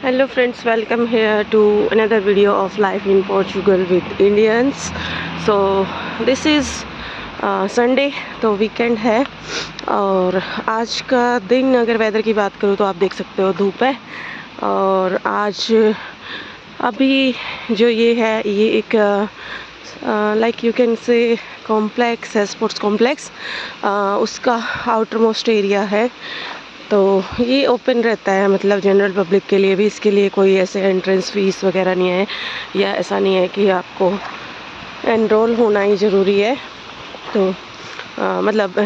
Hello friends, welcome here to another video of life in Portugal with Indians. So this is Sunday, तो weekend है और आज का दिन अगर वेदर की बात करूँ तो आप देख सकते हो धूप है। और आज अभी जो ये है ये एक like you can say complex है, स्पोर्ट्स कॉम्प्लेक्स, उसका आउटर मोस्ट एरिया है। तो ये ओपन रहता है, मतलब जनरल पब्लिक के लिए भी। इसके लिए कोई ऐसे एंट्रेंस फीस वगैरह नहीं है, या ऐसा नहीं है कि आपको एनरोल होना ही ज़रूरी है। तो मतलब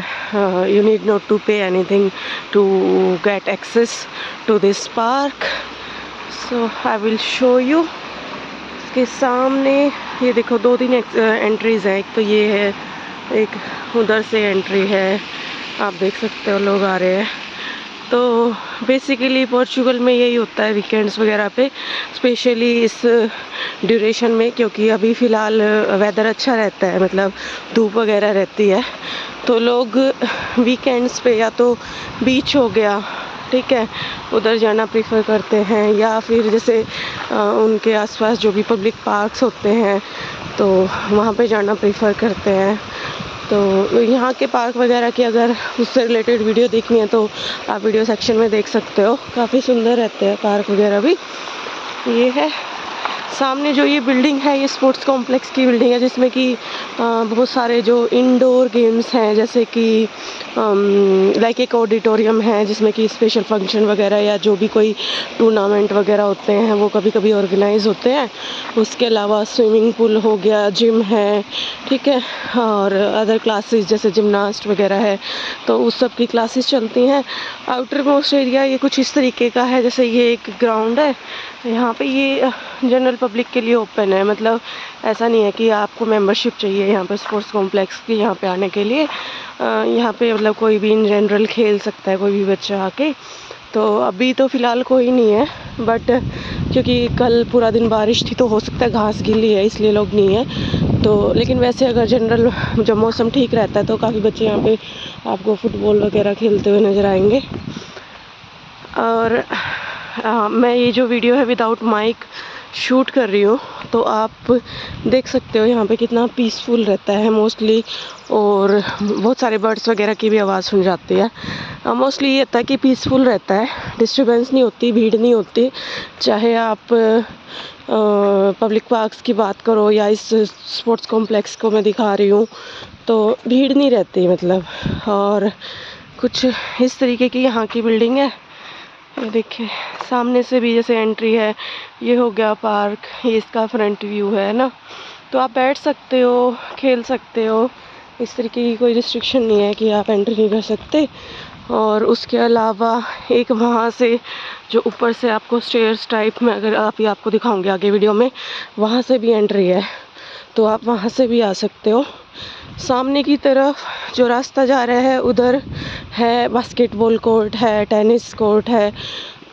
you need not to pay anything to get access to this park. So I will show you. इसके सामने ये देखो 2-3 एंट्रीज़ हैं। एक तो ये है, एक उधर से एंट्री है, आप देख सकते हो लोग आ रहे हैं। तो बेसिकली पोर्चुगल में यही होता है वीकेंड्स वगैरह पे, स्पेशली इस ड्यूरेशन में, क्योंकि अभी फ़िलहाल वेदर अच्छा रहता है, मतलब धूप वगैरह रहती है। तो लोग वीकेंड्स पे या तो बीच हो गया, ठीक है, उधर जाना प्रेफर करते हैं, या फिर जैसे उनके आसपास जो भी पब्लिक पार्क्स होते हैं तो वहाँ पे जाना प्रेफर करते हैं। तो यहाँ के पार्क वगैरह की अगर उससे रिलेटेड वीडियो देखनी है तो आप वीडियो सेक्शन में देख सकते हो, काफ़ी सुंदर रहते हैं पार्क वगैरह भी। ये है सामने जो ये बिल्डिंग है, ये स्पोर्ट्स कॉम्प्लेक्स की बिल्डिंग है, जिसमें कि बहुत सारे जो इंडोर गेम्स हैं, जैसे कि लाइक एक ऑडिटोरियम है जिसमें कि स्पेशल फंक्शन वगैरह या जो भी कोई टूर्नामेंट वगैरह होते हैं वो कभी कभी ऑर्गेनाइज होते हैं। उसके अलावा स्विमिंग पूल हो गया, जिम है, ठीक है, और अदर क्लासेस जैसे जिमनास्ट वगैरह है, तो उस सब की क्लासेस चलती हैं। आउटर मोस्ट एरिया ये कुछ इस तरीके का है, जैसे ये एक ग्राउंड है, यहाँ पे ये जनरल पब्लिक के लिए ओपन है। मतलब ऐसा नहीं है कि आपको मेंबरशिप चाहिए यहाँ पे स्पोर्ट्स कॉम्प्लेक्स की यहाँ पे आने के लिए। यहाँ पे मतलब कोई भी इन जनरल खेल सकता है, कोई भी बच्चा आके। तो अभी तो फ़िलहाल कोई नहीं है, बट क्योंकि कल पूरा दिन बारिश थी तो हो सकता है घास गीली है इसलिए लोग नहीं है। तो लेकिन वैसे अगर जनरल जब मौसम ठीक रहता है तो काफ़ी बच्चे यहाँ पे आपको फुटबॉल वगैरह खेलते हुए नज़र आएंगे। और मैं ये जो वीडियो है विदाउट माइक शूट कर रही हूँ, तो आप देख सकते हो यहाँ पे कितना पीसफुल रहता है मोस्टली, और बहुत सारे बर्ड्स वगैरह की भी आवाज़ सुन जाती है। मोस्टली ये होता है कि पीसफुल रहता है, डिस्टर्बेंस नहीं होती, भीड़ नहीं होती। चाहे आप पब्लिक पार्क्स की बात करो या इस स्पोर्ट्स कॉम्प्लेक्स को मैं दिखा रही हूँ, तो भीड़ नहीं रहती मतलब। और कुछ इस तरीके की यहाँ की बिल्डिंग है। ये देखिए सामने से भी जैसे एंट्री है, ये हो गया पार्क, ये इसका फ्रंट व्यू है ना। तो आप बैठ सकते हो, खेल सकते हो, इस तरीके की कोई रिस्ट्रिक्शन नहीं है कि आप एंट्री नहीं कर सकते। और उसके अलावा एक वहाँ से जो ऊपर से आपको स्टेयर्स टाइप में, अगर आपको दिखाऊंगी आगे वीडियो में, वहाँ से भी एंट्री है, तो आप वहाँ से भी आ सकते हो। सामने की तरफ जो रास्ता जा रहा है उधर है बास्केटबॉल कोर्ट है, टेनिस कोर्ट है।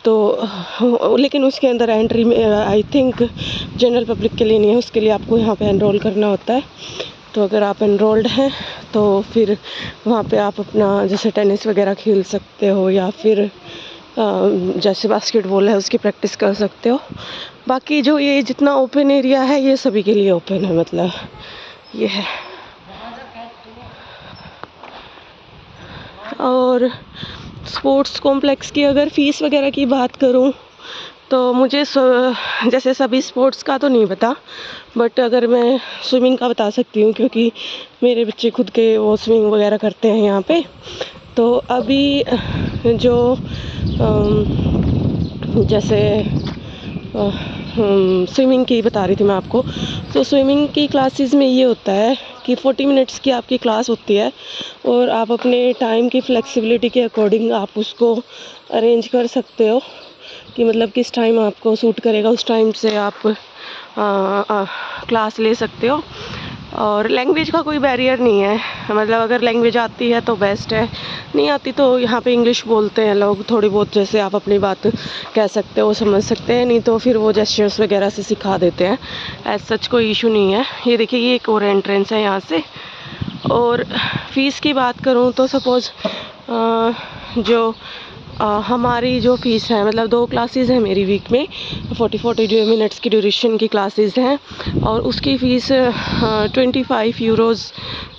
तो लेकिन उसके अंदर एंट्री में आई थिंक जनरल पब्लिक के लिए नहीं है, उसके लिए आपको यहाँ पे एनरोल करना होता है। तो अगर आप एनरोल्ड हैं तो फिर वहाँ पे आप अपना जैसे टेनिस वगैरह खेल सकते हो, या फिर जैसे बास्केटबॉल है उसकी प्रैक्टिस कर सकते हो। बाकी जो ये जितना ओपन एरिया है ये सभी के लिए ओपन है, मतलब ये है। और स्पोर्ट्स कॉम्प्लेक्स की अगर फ़ीस वगैरह की बात करूं तो मुझे जैसे सभी स्पोर्ट्स का तो नहीं पता, बट अगर मैं स्विमिंग का बता सकती हूँ, क्योंकि मेरे बच्चे खुद के वो स्विमिंग वगैरह करते हैं यहाँ पे। तो अभी जो जैसे स्विमिंग की बता रही थी मैं आपको, तो स्विमिंग की क्लासेस में ये होता है कि 40 मिनट्स की आपकी क्लास होती है, और आप अपने टाइम की फ्लेक्सिबिलिटी के अकॉर्डिंग आप उसको अरेंज कर सकते हो कि मतलब किस टाइम आपको सूट करेगा, उस टाइम से आप क्लास ले सकते हो। और लैंग्वेज का कोई बैरियर नहीं है, मतलब अगर लैंग्वेज आती है तो बेस्ट है, नहीं आती तो यहाँ पे इंग्लिश बोलते हैं लोग थोड़ी बहुत, जैसे आप अपनी बात कह सकते हो, समझ सकते हैं, नहीं तो फिर वो जेस्चर्स वगैरह से सिखा देते हैं। एज सच कोई इशू नहीं है। ये देखिए ये एक और एंट्रेंस है यहाँ से। और फ़ीस की बात करूँ तो सपोज़ जो हमारी जो फ़ीस है, मतलब 2 क्लासेस हैं मेरी वीक में, 40 मिनट्स की ड्यूरेशन की क्लासेस हैं और उसकी फ़ीस 25 यूरोज़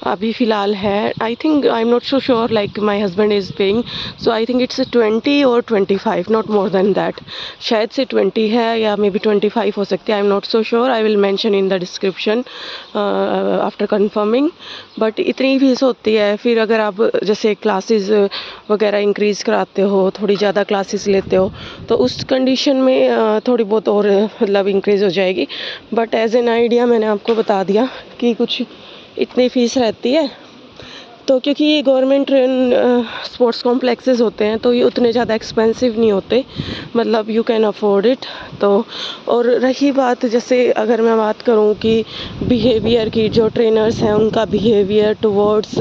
अभी फ़िलहाल है। I think I am not so sure, like my husband is paying, so I think it's 20 और 25, नॉट मोर देन दैट। शायद से 20 है या मे बी 25 हो सकती है, I am not so sure. I will mention in the description after confirming, but इतनी fees होती है। फिर अगर आप जैसे क्लासेस वगैरह इंक्रीज़ कराते हो, थोड़ी ज़्यादा क्लासेस लेते हो, तो उस कंडीशन में थोड़ी बहुत और मतलब इंक्रीज़ हो जाएगी। बट एज एन आइडिया मैंने आपको बता दिया कि कुछ इतनी फ़ीस रहती है। तो क्योंकि ये गवर्नमेंट स्पोर्ट्स कॉम्प्लेक्सेस होते हैं तो ये उतने ज़्यादा एक्सपेंसिव नहीं होते, मतलब यू कैन अफोर्ड इट। तो और रही बात, जैसे अगर मैं बात करूँ कि बिहेवियर की, जो ट्रेनर्स हैं उनका बिहेवियर टुवर्ड्स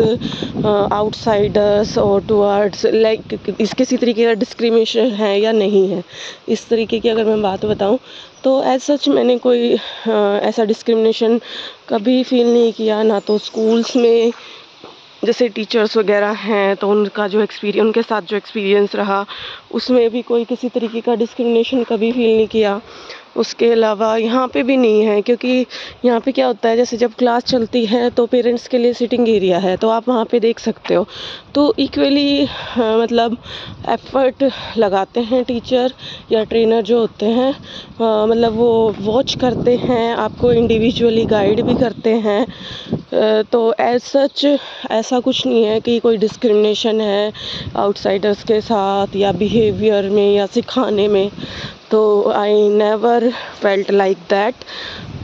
आउटसाइडर्स और टुवर्ड्स लाइक इस किसी तरीके का डिस्क्रिमिनेशन है या नहीं है, इस तरीके की अगर मैं बात बताऊँ तो एज सच मैंने कोई ऐसा डिस्क्रिमिनेशन कभी फील नहीं किया। ना तो स्कूल्स में जैसे टीचर्स वगैरह हैं तो उनका जो एक्सपीरियंस, उनके साथ जो एक्सपीरियंस रहा उसमें भी कोई किसी तरीके का डिस्क्रिमिनेशन कभी फील नहीं किया। उसके अलावा यहाँ पे भी नहीं है, क्योंकि यहाँ पे क्या होता है, जैसे जब क्लास चलती है तो पेरेंट्स के लिए सिटिंग एरिया है, तो आप वहाँ पे देख सकते हो। तो इक्वली मतलब एफर्ट लगाते हैं टीचर या ट्रेनर जो होते हैं, मतलब वो वॉच करते हैं, आपको इंडिविजुअली गाइड भी करते हैं। तो एज सच ऐसा कुछ नहीं है कि कोई डिस्क्रिमिनेशन है आउटसाइडर्स के साथ या बिहेवियर में या सिखाने में। तो I never felt like that.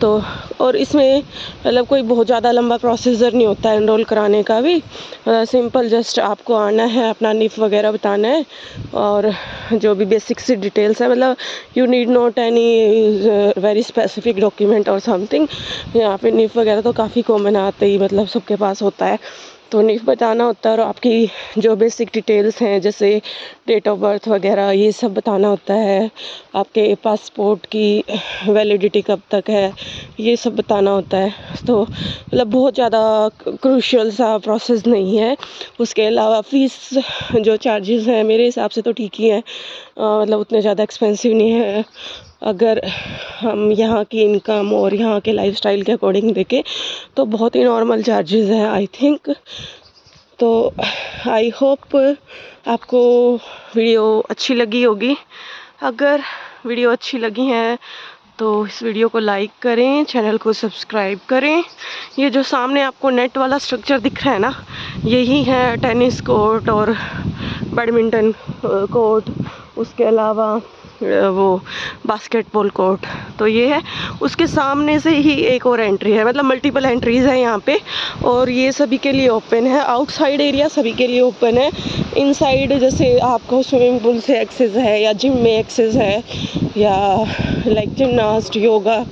तो और इसमें मतलब कोई बहुत ज़्यादा लंबा प्रोसीजर नहीं होता है एनरोल कराने का भी। सिंपल जस्ट आपको आना है, अपना निफ वगैरह बताना है और जो भी बेसिक सी डिटेल्स है, मतलब you need not any very specific document और समथिंग। यहाँ पे निफ वगैरह तो काफ़ी कॉमन आते ही, मतलब सबके पास होता है। तो निफ बताना होता है और आपकी जो बेसिक डिटेल्स हैं जैसे डेट ऑफ बर्थ वगैरह ये सब बताना होता है। आपके पासपोर्ट की वैलिडिटी कब तक है ये सब बताना होता है। तो मतलब बहुत ज़्यादा क्रूशियल सा प्रोसेस नहीं है। उसके अलावा फ़ीस जो चार्जेस हैं मेरे हिसाब से तो ठीक ही हैं, मतलब उतने ज़्यादा एक्सपेंसिव नहीं है अगर हम यहाँ की इनकम और यहाँ के लाइफस्टाइल के अकॉर्डिंग देखें तो बहुत ही नॉर्मल चार्जेस हैं आई थिंक। तो आई होप आपको वीडियो अच्छी लगी होगी। अगर वीडियो अच्छी लगी है तो इस वीडियो को लाइक करें, चैनल को सब्सक्राइब करें। ये जो सामने आपको नेट वाला स्ट्रक्चर दिख रहा है ना, यही है टेनिस कोर्ट और बैडमिंटन कोर्ट, उसके अलावा वो बास्केटबॉल कोर्ट। तो ये है, उसके सामने से ही एक और एंट्री है, मतलब मल्टीपल एंट्रीज़ है यहाँ पे और ये सभी के लिए ओपन है। आउटसाइड एरिया सभी के लिए ओपन है। इनसाइड जैसे आपको स्विमिंग पूल से एक्सेस है या जिम में एक्सेस है या लाइक जिमनास्ट, योगा,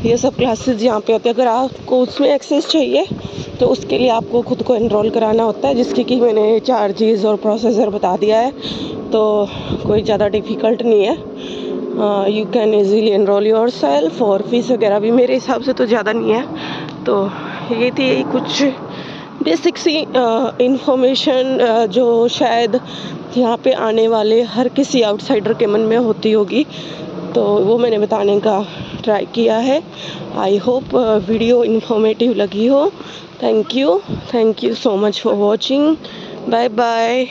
ये सब क्लासेस यहाँ पे होते हैं। अगर आपको उसमें एक्सेस चाहिए तो उसके लिए आपको खुद को एनरोल कराना होता है, जिसकी कि मैंने चार्जेस और प्रोसीजर बता दिया है। तो कोई ज़्यादा डिफ़िकल्ट नहीं है, you can easily enrol your self. और फीस वगैरह भी मेरे हिसाब से तो ज़्यादा नहीं है। तो ये थी कुछ बेसिक सी इंफॉर्मेशन जो शायद यहाँ पे आने वाले हर किसी आउटसाइडर के मन में होती होगी, तो वो मैंने बताने का ट्राई किया है। आई होप वीडियो इन्फॉर्मेटिव लगी हो। Thank you so much for watching. Bye bye.